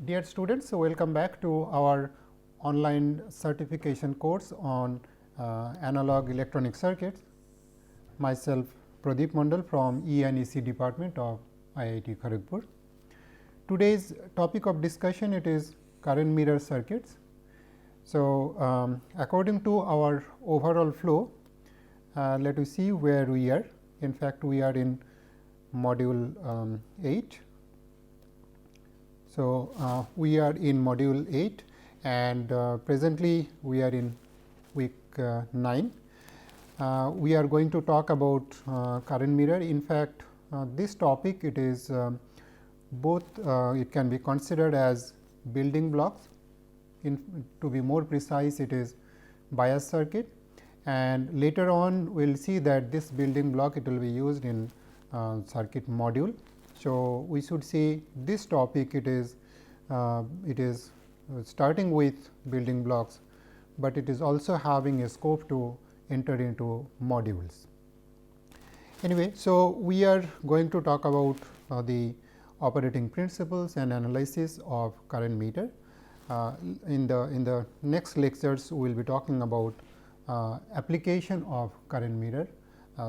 Dear students, welcome back to our online certification course on analog electronic circuits. Myself Pradeep Mandal from E&EC department of IIT Kharagpur. Today's topic of discussion it is current mirror circuits. So, according to our overall flow, let us see where we are. In fact, we are in module 8. So, we are in module 8 and presently we are in week 9. We are going to talk about current mirror. In fact, this topic it is both it can be considered as building blocks. To be more precise, it is bias circuit, and later on we will see that this building block it will be used in circuit module. So, we should see this topic it is starting with building blocks, but it is also having a scope to enter into modules. Anyway, so we are going to talk about the operating principles and analysis of current meter. In the next lectures, we will be talking about application of current mirror,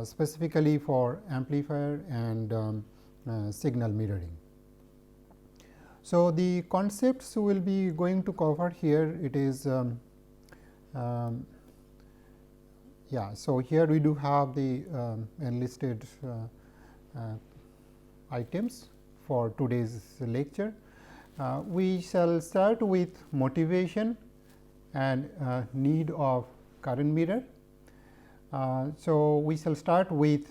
specifically for amplifier and signal mirroring. So, the concepts we will be going to cover here it is so here we do have the enlisted items for today's lecture. We shall start with motivation and need of current mirror. So, we shall start with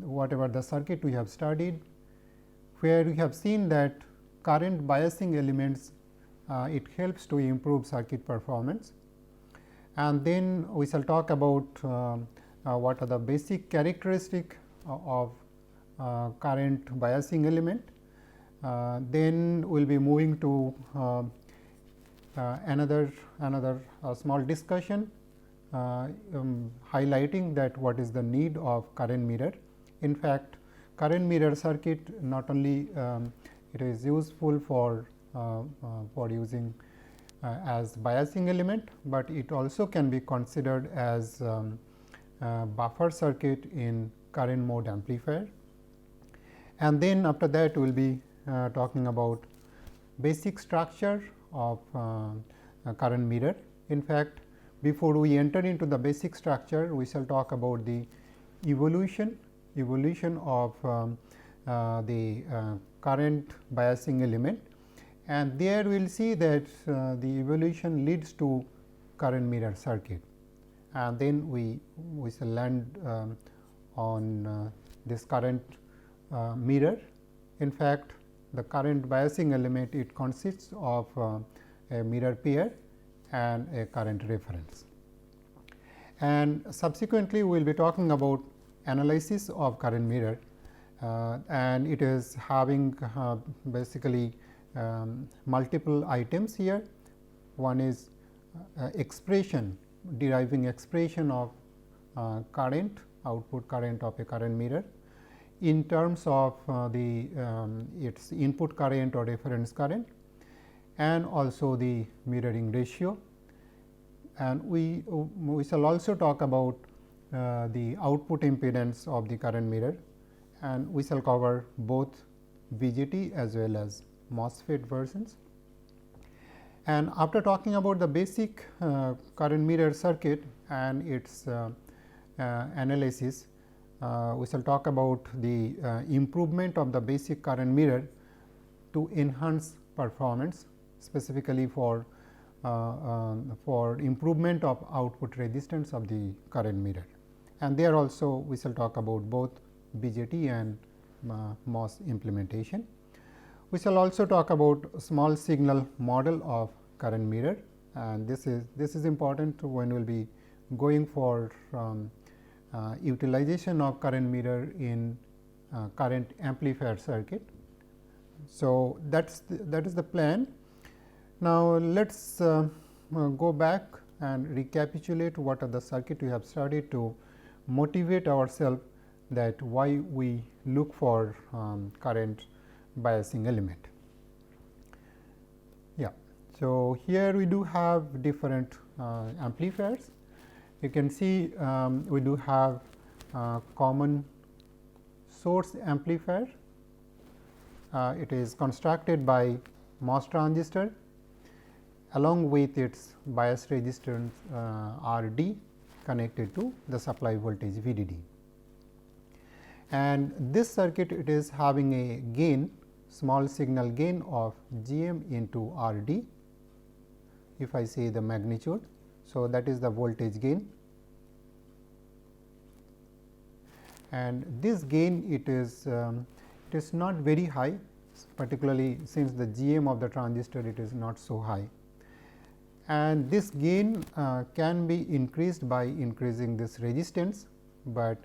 whatever the circuit we have studied, where we have seen that current biasing elements it helps to improve circuit performance, and then we shall talk about what are the basic characteristic of current biasing element. Then we will be moving to another small discussion highlighting that what is the need of current mirror. In fact, current mirror circuit not only it is useful for using as biasing element, but it also can be considered as buffer circuit in current mode amplifier. And then after that we will be talking about basic structure of current mirror. In fact, before we enter into the basic structure, we shall talk about the evolution of the current biasing element, and there we will see that the evolution leads to current mirror circuit, and then we shall land on this current mirror. In fact, the current biasing element it consists of a mirror pair and a current reference, and subsequently we will be talking about analysis of current mirror, and it is having basically multiple items here. One is deriving expression of current, output current of a current mirror in terms of its input current or reference current, and also the mirroring ratio. And we shall also talk about the output impedance of the current mirror, and we shall cover both BJT as well as MOSFET versions. And after talking about the basic current mirror circuit and its analysis, we shall talk about the improvement of the basic current mirror to enhance performance, specifically for improvement of output resistance of the current mirror. And there also we shall talk about both BJT and MOS implementation. We shall also talk about small signal model of current mirror, and this is important when we will be going for utilization of current mirror in current amplifier circuit. So, that is the plan. Now, let us go back and recapitulate what are the circuit we have studied to motivate ourselves that why we look for current biasing element. So, here we do have different amplifiers. You can see we do have common source amplifier. It is constructed by MOS transistor along with its bias resistance R D connected to the supply voltage V D D. And this circuit, it is having a gain, small signal gain of G m into R D, if I say the magnitude. So, that is the voltage gain, and this gain it is not very high, particularly since the G m of the transistor it is not so high, and this gain can be increased by increasing this resistance, but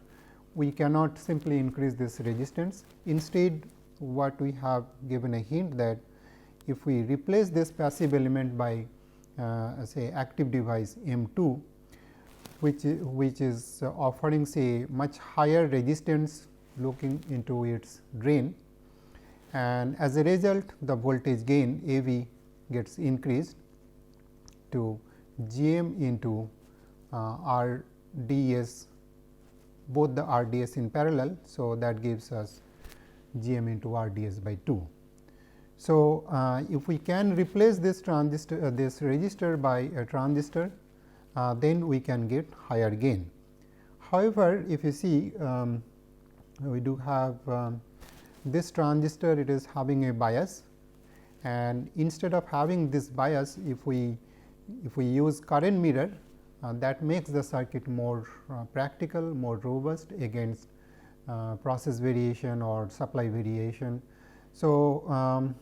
we cannot simply increase this resistance. Instead, what we have given a hint that if we replace this passive element by say active device M 2, which is offering say much higher resistance looking into its drain, and as a result the voltage gain A V gets increased to G m into R D S, both the R D S in parallel. So, that gives us G m into R D S by 2. So, if we can replace this transistor this resistor by a transistor, then we can get higher gain. However, if you see we do have this transistor, it is having a bias, and instead of having this bias, if we use current mirror, that makes the circuit more practical, more robust against process variation or supply variation. So,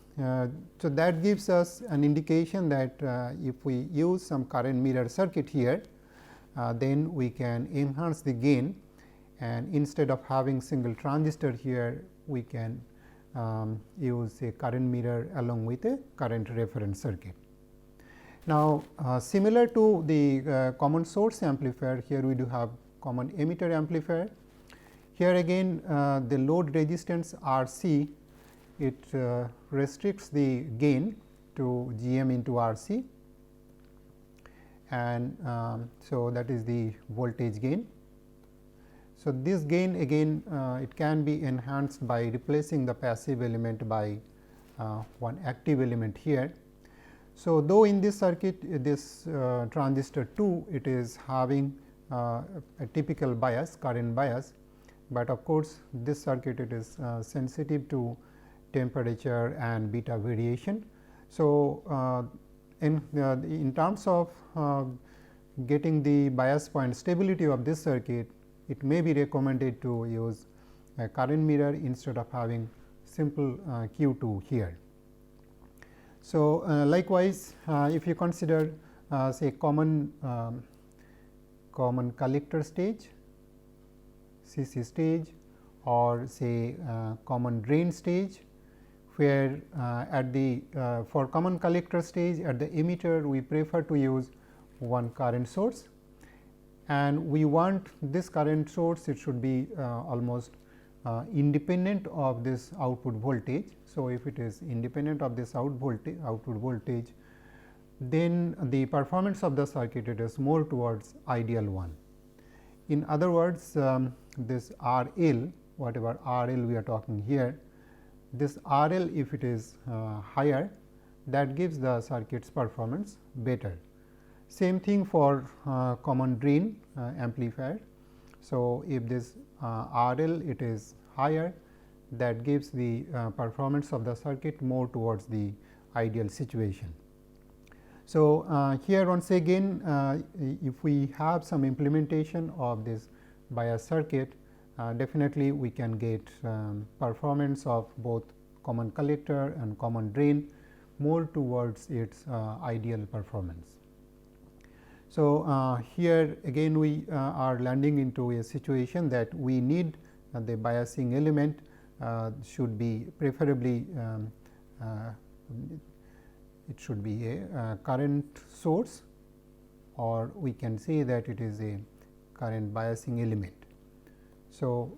so that gives us an indication that if we use some current mirror circuit here, then we can enhance the gain, and instead of having single transistor here, we can use a current mirror along with a current reference circuit. Now, similar to the common source amplifier, here we do have common emitter amplifier. Here again the load resistance R C, it restricts the gain to G m into R C, and so that is the voltage gain. So, this gain again it can be enhanced by replacing the passive element by one active element here. So, though in this circuit this transistor 2, it is having a typical bias, current bias, but of course, this circuit it is sensitive to temperature and beta variation. So, in terms of getting the bias point stability of this circuit, it may be recommended to use a current mirror instead of having simple Q 2 here. So, likewise, if you consider say common collector stage, CC stage, or say common drain stage, where at the for common collector stage at the emitter we prefer to use one current source, and we want this current source, it should be almost independent of this output voltage. So, if it is independent of this output voltage, then the performance of the circuit it is more towards ideal one. In other words, this R L, whatever R L we are talking here, this R L if it is higher, that gives the circuit's performance better. Same thing for common drain amplifier. So, if this R L it is higher, that gives the performance of the circuit more towards the ideal situation. So, here once again if we have some implementation of this bias circuit, definitely we can get performance of both common collector and common drain more towards its ideal performance. So, here again we are landing into a situation that we need the biasing element should be preferably it should be a current source, or we can say that it is a current biasing element. So,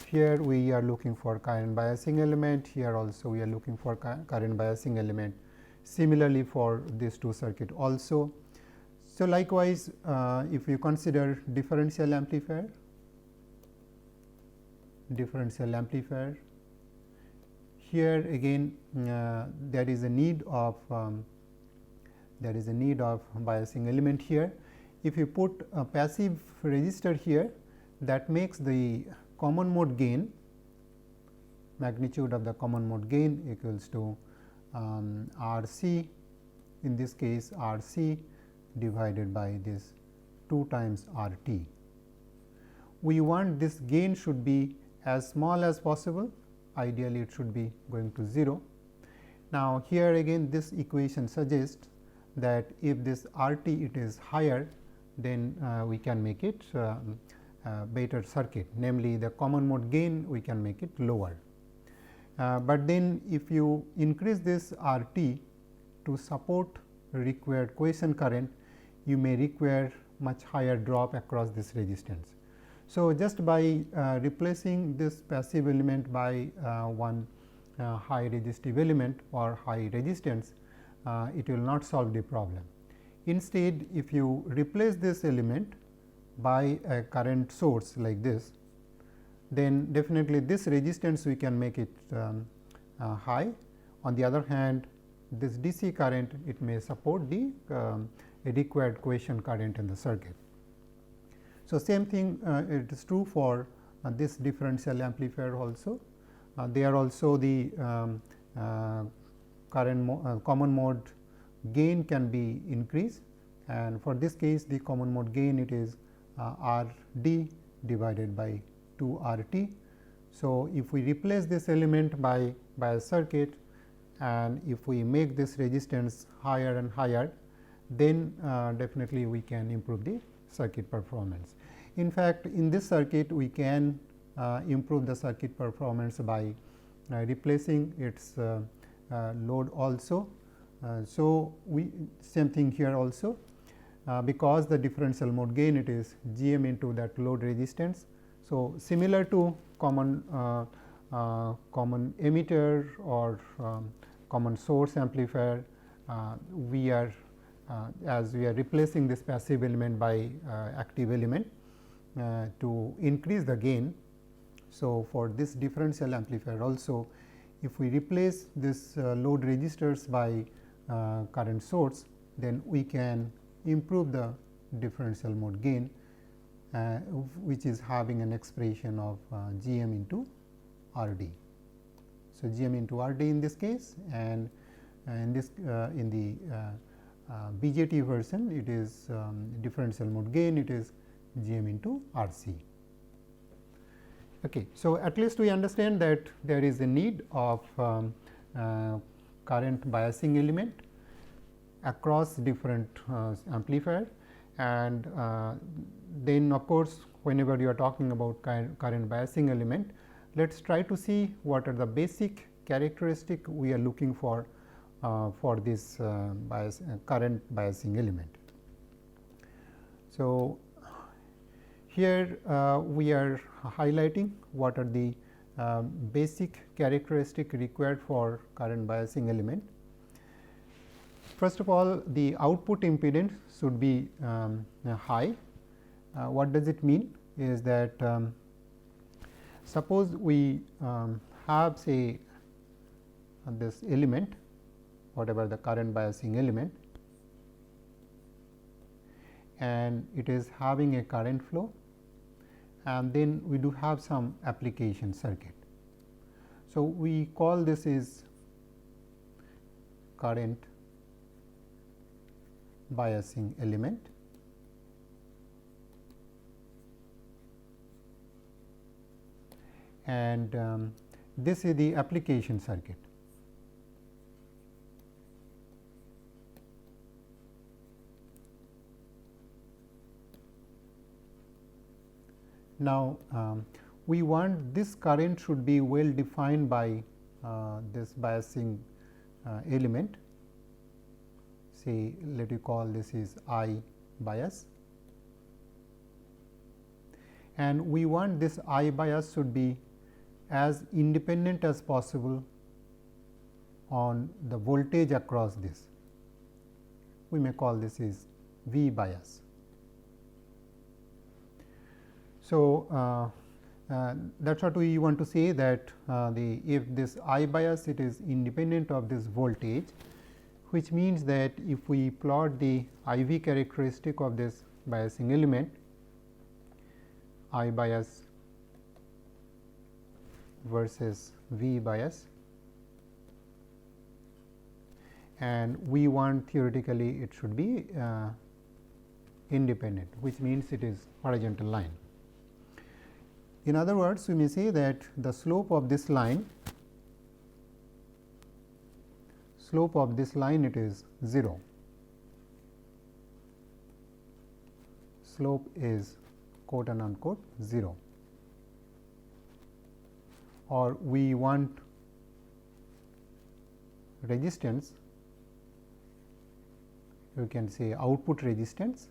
here we are looking for current biasing element, here also we are looking for current biasing element. similarly for these two circuit also. So, likewise, if you consider differential amplifier, here again there is a need of biasing element here. If you put a passive resistor here, that makes the common mode gain, magnitude of the common mode gain equals to R C, in this case R C divided by this 2 times R T. We want this gain should be as small as possible, ideally it should be going to 0. Now, here again this equation suggests that if this R T it is higher, then we can make it better circuit, namely the common mode gain we can make it lower. But then if you increase this R T to support required quiescent current, you may require much higher drop across this resistance. So, just by replacing this passive element by one high resistive element or high resistance, it will not solve the problem. Instead, if you replace this element by a current source like this, then definitely this resistance we can make it high. On the other hand, this DC current it may support the required quiescent current in the circuit. So, same thing it is true for this differential amplifier also. There also the common mode gain can be increased, and for this case the common mode gain it is R D divided by 2 R T. So, if we replace this element by a circuit, and if we make this resistance higher and higher, then definitely we can improve the circuit performance. In fact, in this circuit we can improve the circuit performance by replacing its load also. So, we same thing here also, because the differential mode gain it is G m into that load resistance. So, similar to common emitter or common source amplifier, we are as we are replacing this passive element by active element to increase the gain. So, for this differential amplifier also, if we replace this load resistors by current source, then we can improve the differential mode gain, which is having an expression of G m into R D. So, G m into R D in this case, and in this in the BJT version it is differential mode gain it is G m into R C. Okay. So, at least we understand that there is a need of current biasing element across different amplifier, and then of course, whenever you are talking about current biasing element, let us try to see what are the basic characteristic we are looking for this current biasing element. So, here we are highlighting what are the basic characteristic required for current biasing element. First of all, the output impedance should be high. What does it mean is that suppose we have say this element, whatever the current biasing element, and it is having a current flow, and then we do have some application circuit. So, we call this is current biasing element, and this is the application circuit. Now, we want this current should be well defined by this biasing element. Say, let you call this is I bias, and we want this I bias should be as independent as possible on the voltage across this. We may call this is V bias. So, that is what we want to say, that if this I bias, it is independent of this voltage, which means that if we plot the I V characteristic of this biasing element, I bias versus V bias, and we want theoretically it should be independent, which means it is horizontal line. In other words, we may say that the slope of this line it is 0. Slope is quote unquote 0, or we want resistance, you can say output resistance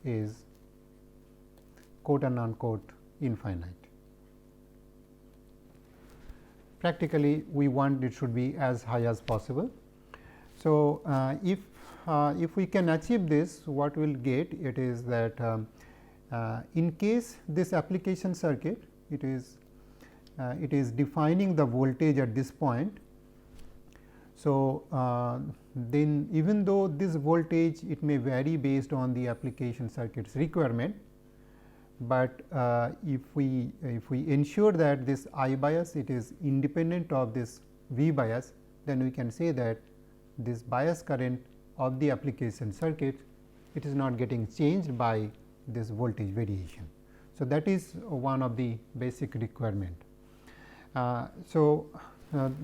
is quote unquote infinite. Practically, we want it should be as high as possible. So, if we can achieve this, what we will get it is that in case this application circuit it is defining the voltage at this point. So, then even though this voltage it may vary based on the application circuit's requirement, but if we ensure that this I bias it is independent of this V bias, then we can say that this bias current of the application circuit it is not getting changed by this voltage variation. So, that is one of the basic requirement.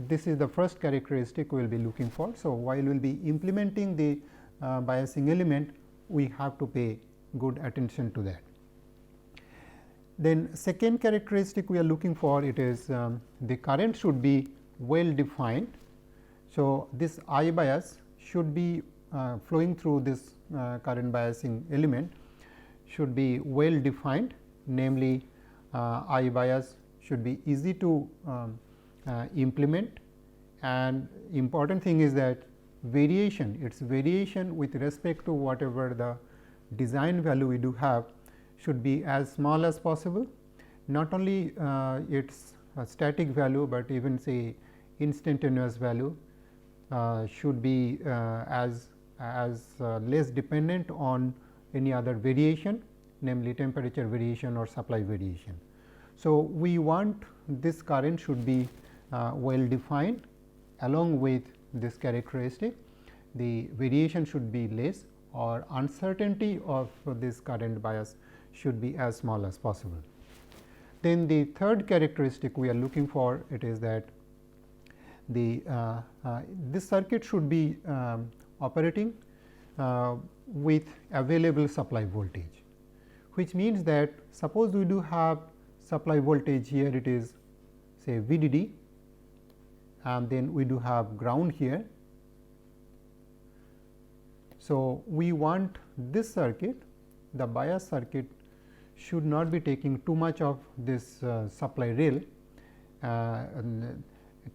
This is the first characteristic we will be looking for. So, while we will be implementing the biasing element, we have to pay good attention to that. Then second characteristic we are looking for, it is the current should be well defined. So, this I bias should be flowing through this current biasing element should be well defined, namely I bias should be easy to implement, and important thing is that its variation with respect to whatever the design value we do have should be as small as possible. Not only its static value, but even say instantaneous value should be as less dependent on any other variation, namely temperature variation or supply variation. So, we want this current should be well defined. Along with this characteristic, the variation should be less, or uncertainty of this current bias should be as small as possible. Then the third characteristic we are looking for, it is that the this circuit should be operating with available supply voltage, which means that suppose we do have supply voltage here, it is say VDD, and then we do have ground here. So, we want this circuit, the bias circuit should not be taking too much of this supply rail,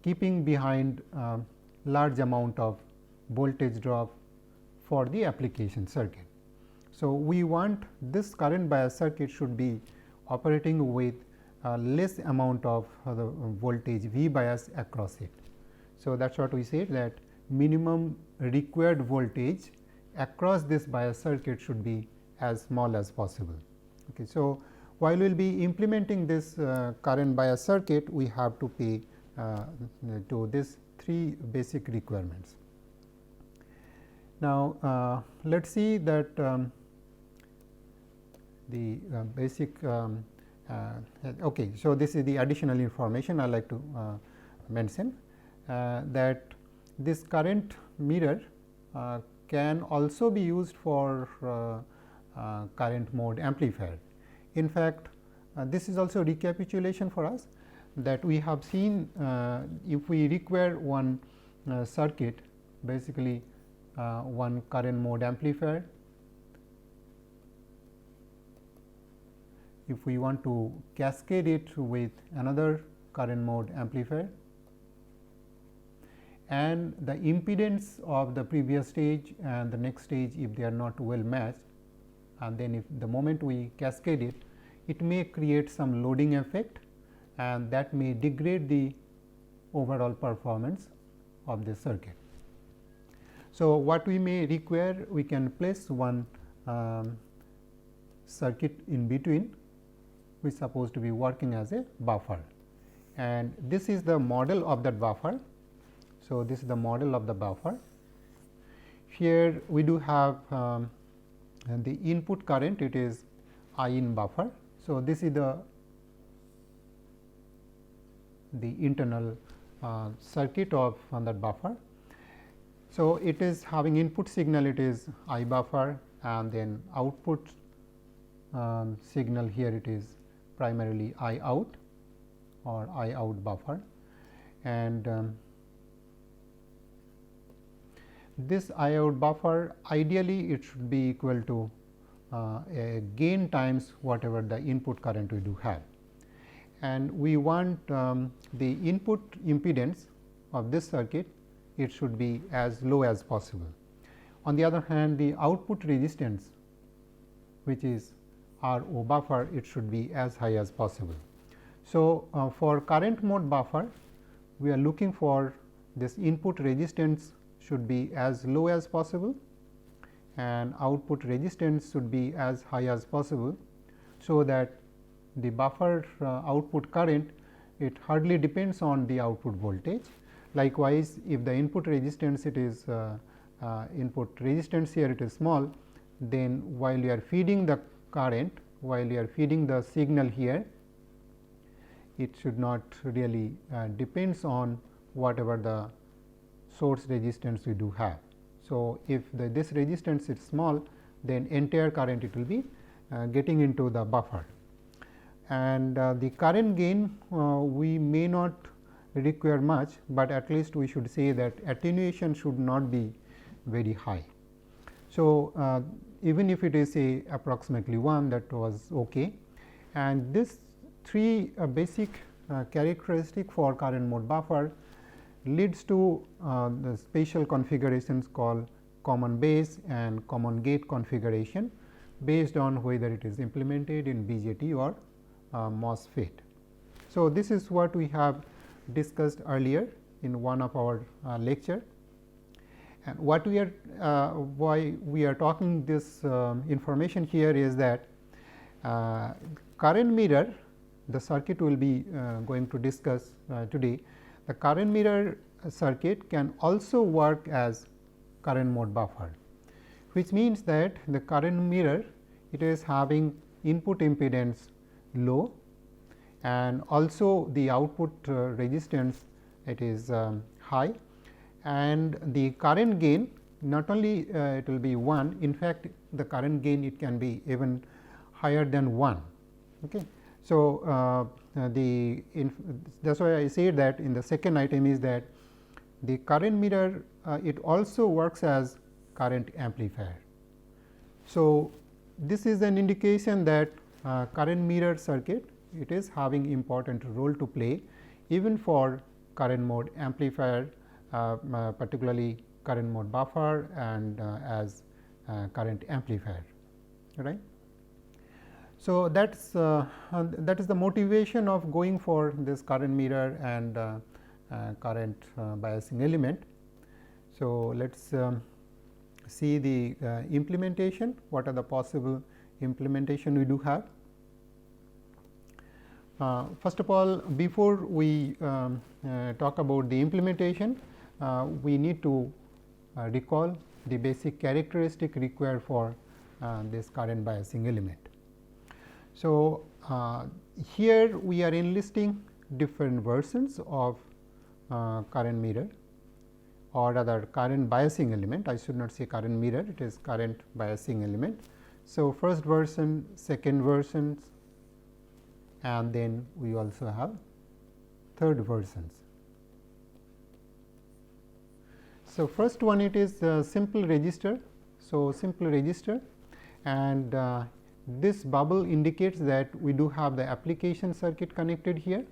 keeping behind large amount of voltage drop for the application circuit. So, we want this current bias circuit should be operating with less amount of the voltage V bias across it. So, that is what we said, that minimum required voltage across this bias circuit should be as small as possible. Okay. So, while we will be implementing this current bias circuit, we have to pay to this three basic requirements. Now, let us see that the basic okay. So, this is the additional information I like to mention, that this current mirror can also be used for current mode amplifier. In fact, this is also recapitulation for us, that we have seen if we require one circuit, basically one current mode amplifier, if we want to cascade it with another current mode amplifier, and the impedance of the previous stage and the next stage, if they are not well matched, and then if the moment we cascade it, it may create some loading effect, and that may degrade the overall performance of the circuit. So, what we may require, we can place one circuit in between, which is supposed to be working as a buffer, and this is the model of that buffer. So, this is the model of the buffer. Here we do have the input current, it is I in buffer. So, this is the internal circuit of that buffer. So, it is having input signal, it is I buffer, and then output signal here it is primarily I out or I out buffer, and this I out buffer, ideally it should be equal to a gain times whatever the input current we do have, and we want the input impedance of this circuit, it should be as low as possible. On the other hand, the output resistance, which is R O buffer, it should be as high as possible. So, for current mode buffer, we are looking for this input resistance should be as low as possible, and output resistance should be as high as possible. So, that the buffer output current, it hardly depends on the output voltage. Likewise, if the input resistance it is input resistance here it is small, then while you are feeding the current, while you are feeding the signal here, it should not really depends on whatever the source resistance we do have. So, if this resistance is small, then entire current it will be getting into the buffer, and the current gain we may not require much, but at least we should say that attenuation should not be very high. So, even if it is say approximately 1, that was okay, and this three basic characteristic for current mode buffer leads to the special configurations called common base and common gate configuration, based on whether it is implemented in BJT or MOSFET. So, this is what we have discussed earlier in one of our lecture, and what we are why we are talking this information here is that current mirror, the circuit we will be going to discuss today, the current mirror circuit can also work as current mode buffer, which means that the current mirror it is having input impedance low, and also the output resistance it is high, and the current gain not only it will be 1, in fact, the current gain it can be even higher than 1. Okay. So, that is why I say that in the second item is that the current mirror it also works as current amplifier. So, this is an indication that current mirror circuit it is having important role to play even for current mode amplifier, particularly current mode buffer and as current amplifier, right. So, that is the motivation of going for this current mirror and current biasing element. So, let us see the implementation, what are the possible implementation we do have. First of all, before we talk about the implementation, we need to recall the basic characteristic required for this current biasing element. So, here we are enlisting different versions of current mirror, or rather current biasing element. I should not say current mirror, it is current biasing element. So, first version, second versions, and then we also have third versions. So, first one it is simple resistor. So, simple resistor, and this bubble indicates that we do have the application circuit connected here.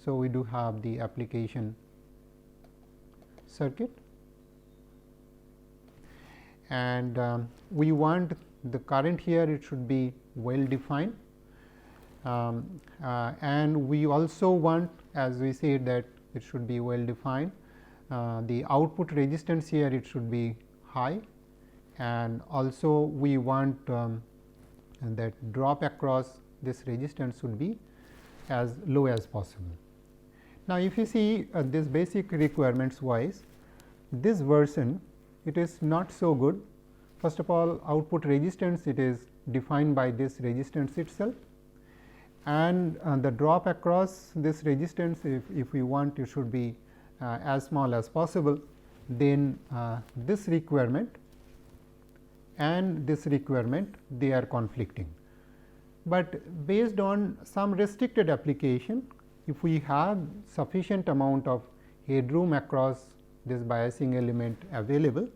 So, we do have the application circuit, and we want the current here, it should be well defined, and we also want, as we said, that it should be well defined. The output resistance here, it should be high, and also we want that drop across this resistance should be as low as possible. Now, if you see this basic requirements wise, this version it is not so good. First of all, output resistance, it is defined by this resistance itself, and the drop across this resistance, if we want, it should be as small as possible. Then this requirement and this requirement, they are conflicting, but based on some restricted application, if we have sufficient amount of headroom across this biasing element available,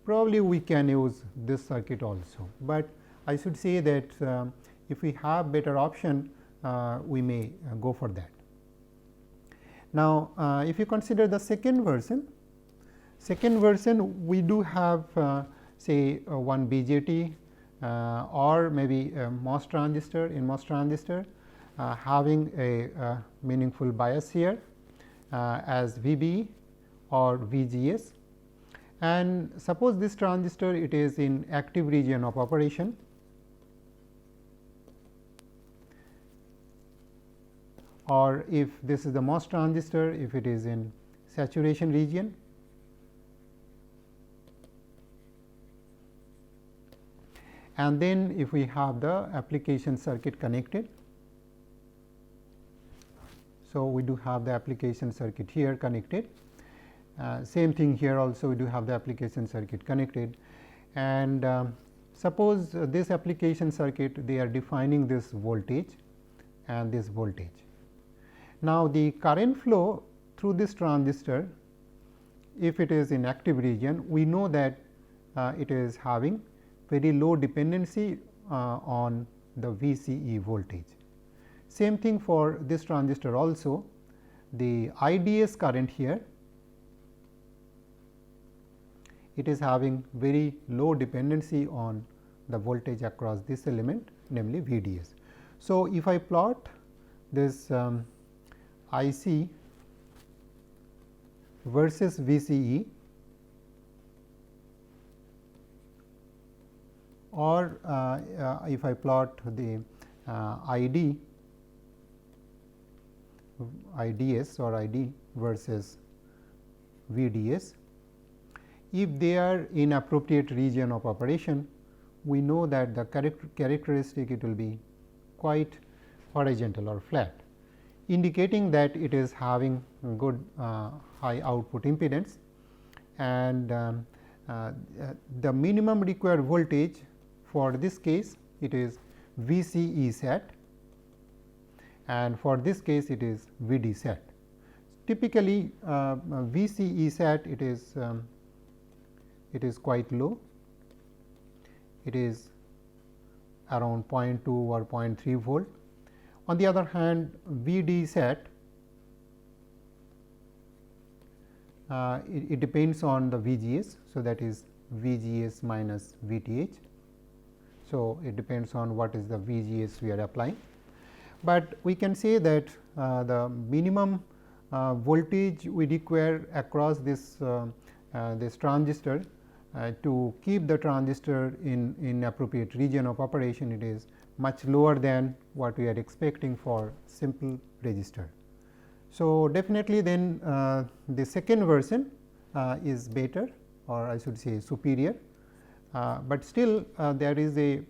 probably we can use this circuit also, but I should say that if we have better option, we may go for that. Now, if you consider the second version we do have say one BJT or maybe a MOS transistor. In MOS transistor, having a meaningful bias here as VBE or VGS, and suppose this transistor it is in active region of operation, or if this is the MOS transistor, if it is in saturation region, and then if we have the application circuit connected. So, we do have the application circuit here connected, same thing here also we do have the application circuit connected, and suppose this application circuit, they are defining this voltage and this voltage. Now, the current flow through this transistor, if it is in active region, we know that it is having very low dependency on the VCE voltage. Same thing for this transistor also, the IDS current here, it is having very low dependency on the voltage across this element, namely VDS. So, if I plot this IC versus VCE, or if I plot the IDS or ID versus VDS, if they are in appropriate region of operation, we know that the characteristic it will be quite horizontal or flat, indicating that it is having good high output impedance, and the minimum required voltage for this case it is VCE set, and for this case it is VD set. Typically VCE set it is quite low, it is around 0.2 or 0.3 volt. On the other hand, VD set it depends on the VGS. So, that is VGS minus VTH. So, it depends on what is the VGS we are applying, but we can say that the minimum voltage we require across this this transistor to keep the transistor in appropriate region of operation, it is much lower than what we are expecting for simple resistor. So, definitely then the second version is better, or I should say superior, but still there is a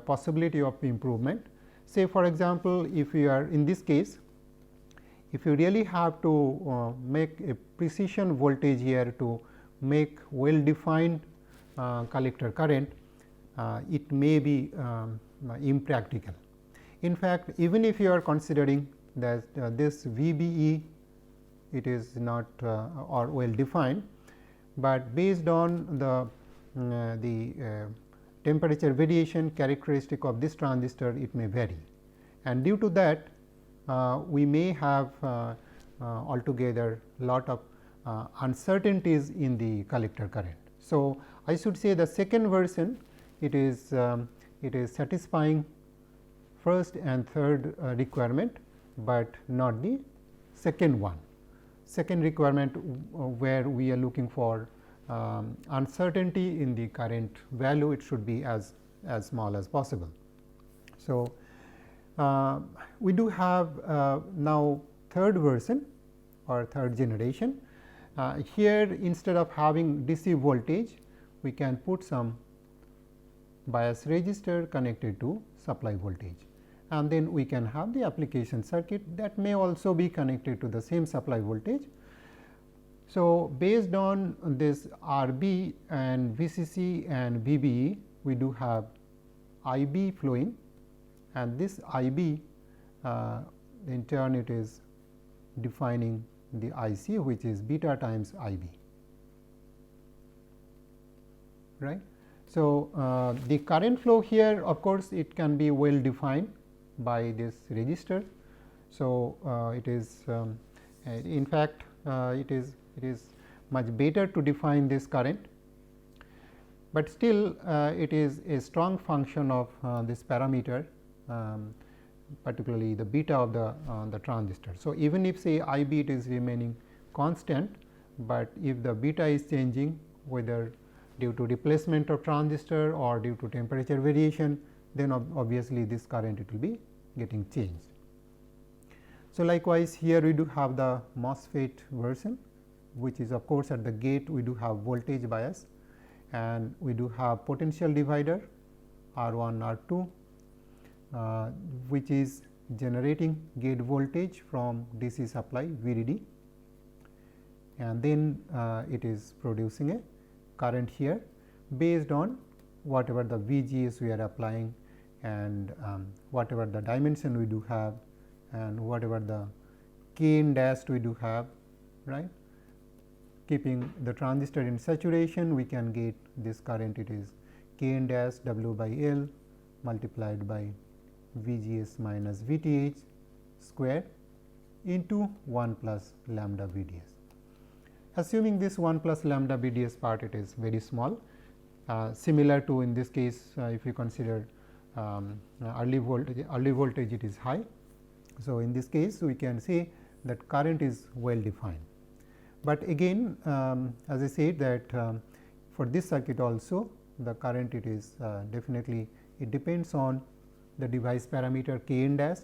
possibility of improvement. Say for example, if you are in this case, if you really have to make a precision voltage here to make well defined collector current, it may be impractical. In fact, even if you are considering that this VBE it is not or well defined, but based on the temperature variation characteristic of this transistor, it may vary, and due to that we may have altogether lot of uncertainties in the collector current. So, I should say the second version, it is satisfying first and third requirement, but not the second one. Second requirement where we are looking for uncertainty in the current value, it should be as small as possible. So, we do have now third version or third generation. Here instead of having DC voltage, we can put some bias resistor connected to supply voltage, and then we can have the application circuit that may also be connected to the same supply voltage. So, based on this RB and VCC and VBE, we do have IB flowing, and this IB in turn it is defining the IC, which is beta times IB, right. So, the current flow here, of course, it can be well defined by this resistor. So, it is in fact, it is much better to define this current, but still it is a strong function of this parameter, particularly the beta of the transistor. So, even if say IB it is remaining constant, but if the beta is changing, whether due to replacement of transistor or due to temperature variation, then obviously this current it will be getting changed. So, likewise here we do have the MOSFET version, which is of course at the gate we do have voltage bias, and we do have potential divider R1 R2, which is generating gate voltage from DC supply VDD, and then it is producing a current here based on whatever the VGS we are applying, and whatever the dimension we do have, and whatever the Kn dash we do have, right. Keeping the transistor in saturation, we can get this current, it is Kn dash W by L multiplied by VGS minus VTH square into 1 plus lambda VDS. Assuming this 1 plus lambda VDS part, it is very small, similar to in this case if you consider early voltage it is high. So, in this case we can say that current is well defined, but again as I said that for this circuit also the current it is definitely it depends on the device parameter Kn dash,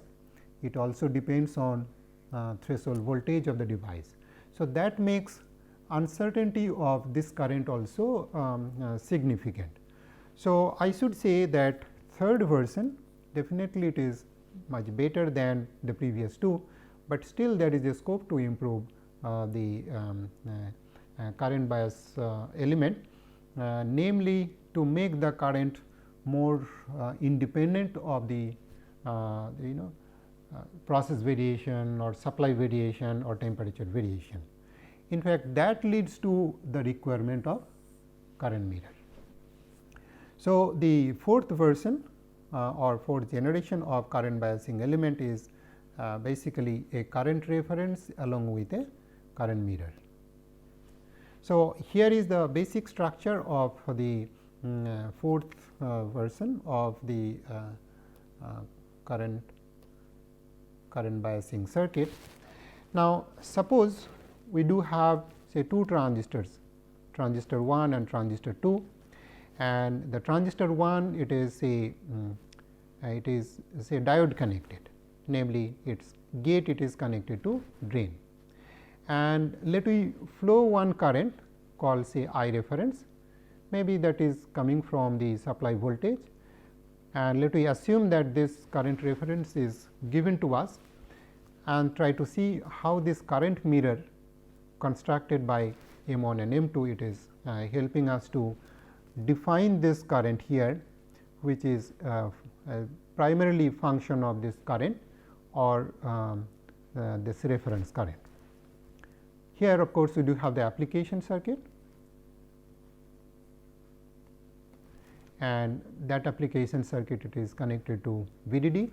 it also depends on threshold voltage of the device. So, that makes uncertainty of this current also significant. So, I should say that third version definitely it is much better than the previous two, but still there is a scope to improve the current bias element, namely to make the current more independent of the process variation or supply variation or temperature variation. In fact, that leads to the requirement of current mirror. So, the fourth version or fourth generation of current biasing element is basically a current reference along with a current mirror. So, here is the basic structure of the fourth version of the current biasing circuit. Now, suppose we do have say two transistors, transistor 1 and transistor 2, and the transistor 1 it is say diode connected, namely its gate it is connected to drain, and let we flow one current called say I reference, maybe that is coming from the supply voltage, and let we assume that this current reference is given to us, and try to see how this current mirror constructed by M1 and M2 it is helping us to define this current here, which is primarily function of this current or this reference current. Here of course, we do have the application circuit, and that application circuit it is connected to VDD,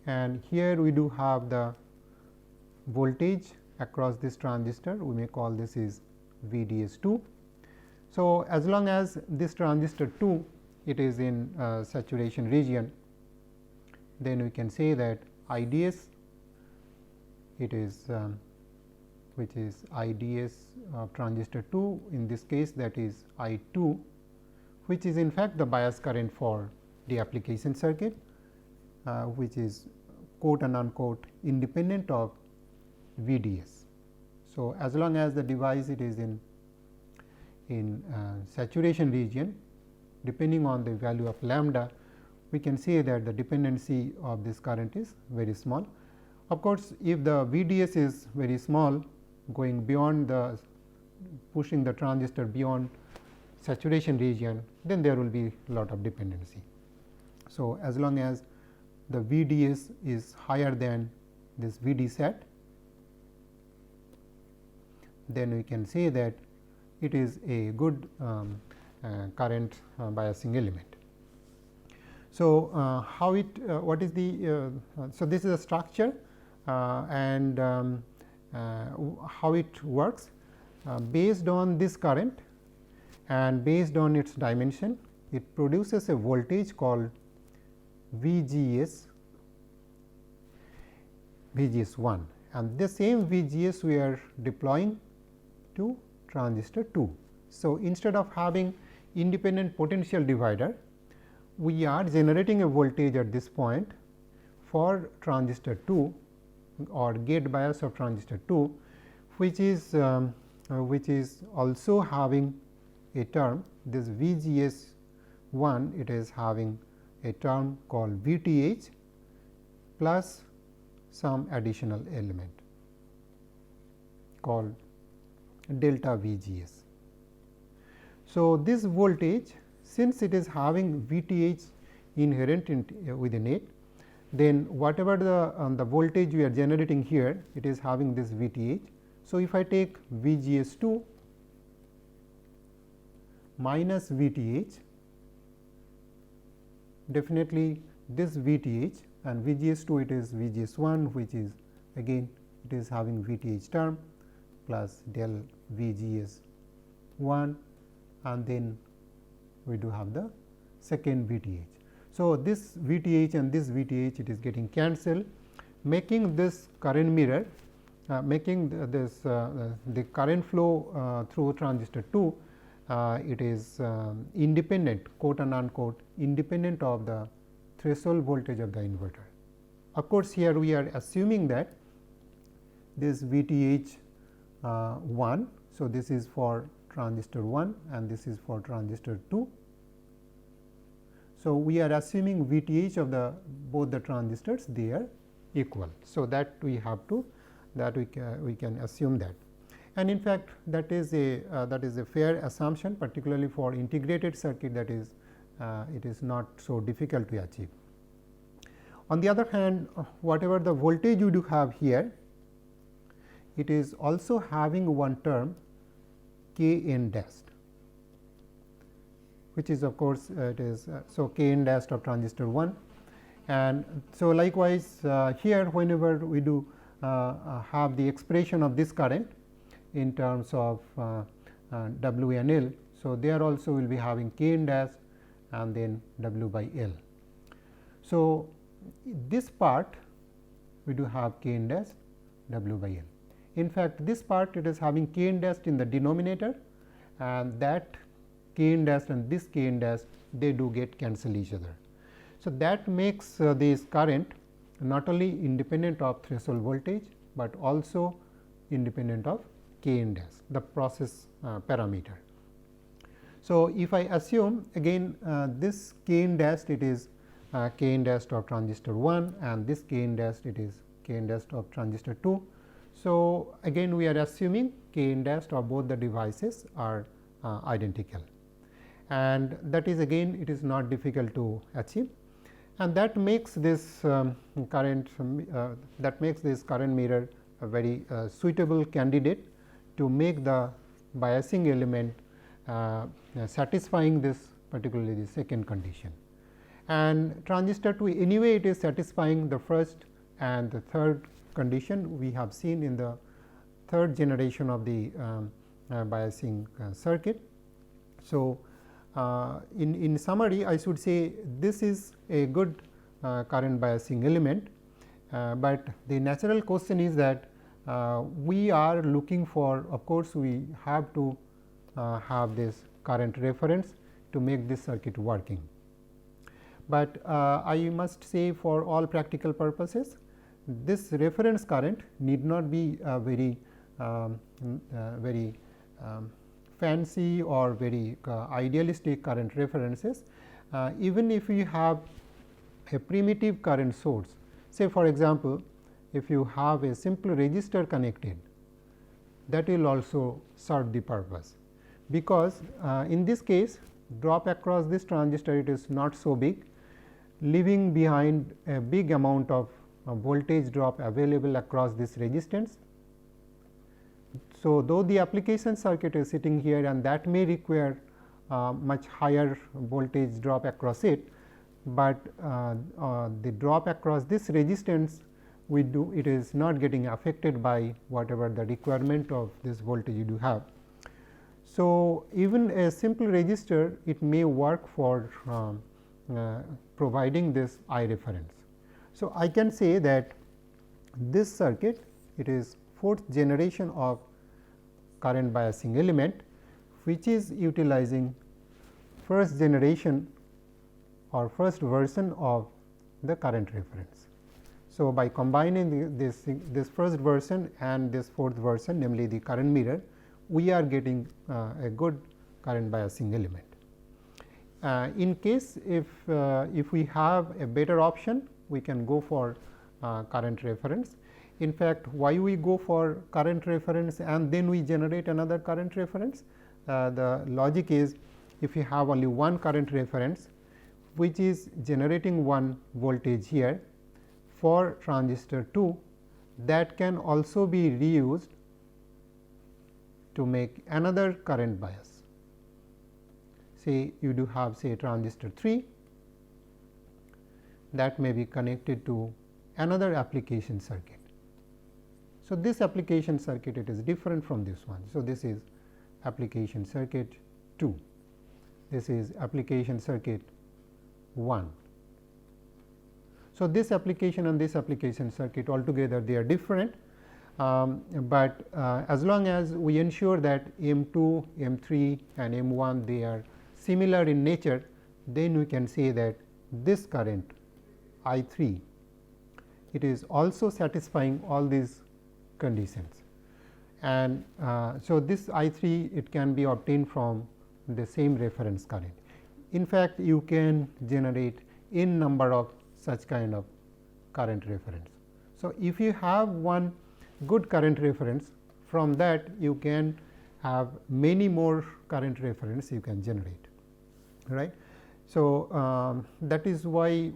and here we do have the voltage across this transistor, we may call this is VDS2. So, as long as this transistor 2 it is in saturation region, then we can say that IDS it is which is IDS of transistor 2, in this case that is I 2, which is in fact the bias current for the application circuit, which is quote and unquote independent of VDS. So, as long as the device it is in saturation region, depending on the value of lambda, we can say that the dependency of this current is very small. Of course, if the VDS is very small, going beyond the pushing the transistor beyond saturation region, then there will be a lot of dependency. So, as long as the VDS is higher than this VD set, then we can say that it is a good current biasing element. So, how it what is the so this is a structure and how it works based on this current and based on its dimension, it produces a voltage called VGS 1, and the same VGS we are deploying to transistor 2. So, instead of having independent potential divider, we are generating a voltage at this point for transistor 2 or gate bias of transistor 2, which is also having a term, this VGS 1 it is having a term called VTH plus some additional element called delta VGS. So, this voltage, since it is having VTH inherent within it, then whatever the voltage we are generating here, it is having this VTH. So, if I take VGS 2 minus VTH, definitely this VTH, and VGS 2 it is VGS 1, which is again it is having VTH term plus del VGS 1, and then we do have the second VTH. So, this VTH and this VTH it is getting cancelled, making this current mirror making the current flow through transistor 2 it is independent, quote and unquote independent of the threshold voltage of the inverter. Of course, here we are assuming that this VTH 1. So, this is for transistor 1 and this is for transistor 2. So, we are assuming VTH of the both the transistors they are equal. So, that we have to we can assume that, and in fact, that is a fair assumption, particularly for integrated circuit, that is it is not so difficult to achieve. On the other hand, whatever the voltage you do have here, it is also having one term K n dash, which is of course, it is so K n dash of transistor 1, and so likewise here whenever we do have the expression of this current in terms of W and L. So, there also will be having K n dash and then W by L. So, this part we do have K n dash W by L. In fact, this part it is having K n dash in the denominator, and that K n dash and this K n dash they do get cancel each other. So, that makes this current not only independent of threshold voltage, but also independent of K n dash, the process parameter. So, if I assume again this K n dash it is K n dash of transistor 1 and this K n dash it is K n dash of transistor 2. So, again we are assuming K n dash of both the devices are identical, and that is again it is not difficult to achieve, and that makes this current mirror a very suitable candidate to make the biasing element satisfying this particularly the second condition. And transistor 2 anyway it is satisfying the first and the third condition we have seen in the third generation of the biasing circuit. So, in summary I should say this is a good current biasing element, but the natural question is that we are looking for, of course, we have to have this current reference to make this circuit working. But I must say for all practical purposes this reference current need not be very fancy or very idealistic current references. Even if you have a primitive current source, say for example, if you have a simple resistor connected, that will also serve the purpose, because in this case drop across this transistor it is not so big, leaving behind a big amount of voltage drop available across this resistance. So, though the application circuit is sitting here and that may require much higher voltage drop across it, but the drop across this resistance we do, it is not getting affected by whatever the requirement of this voltage you do have. So, even a simple resistor it may work for providing this I reference. So, I can say that this circuit it is fourth generation of current biasing element, which is utilizing first generation or first version of the current reference. So, by combining this first version and this fourth version, namely the current mirror, we are getting a good current biasing element. In case if we have a better option, we can go for current reference. In fact, why we go for current reference and then we generate another current reference? The logic is, if you have only one current reference which is generating one voltage here for transistor 2, that can also be reused to make another current bias. Say you do have say transistor 3 that may be connected to another application circuit. So, this application circuit it is different from this one. So, this is application circuit 2, this is application circuit 1. So, this application and this application circuit altogether they are different, but as long as we ensure that M2, M3 and M1 they are similar in nature, then we can say that this current I 3 it is also satisfying all these conditions. And so, this I 3 it can be obtained from the same reference current. In fact, you can generate n number of such kind of current reference. So, if you have one good current reference, from that you can have many more current reference you can generate, right. So, that is why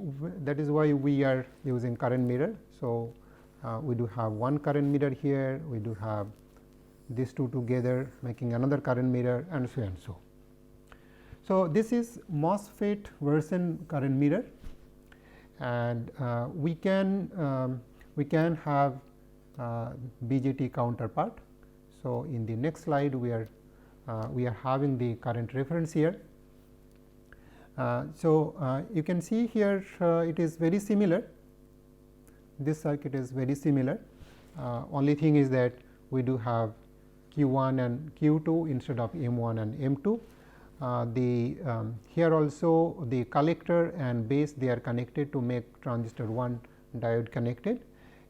we are using current mirror. So, we do have one current mirror here, we do have these two together making another current mirror and so and so. So, this is MOSFET version current mirror, and we can have BJT counterpart. So, in the next slide we are having the current reference here. So, you can see here it is very similar, this circuit is very similar, only thing is that we do have Q1 and Q2 instead of M1 and M2. Here also the collector and base they are connected to make transistor 1 diode connected,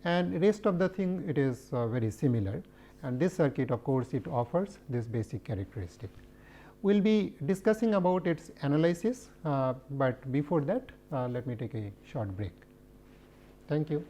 and rest of the thing it is very similar, and this circuit of course it offers this basic characteristic. We will be discussing about its analysis, but before that let me take a short break. Thank you.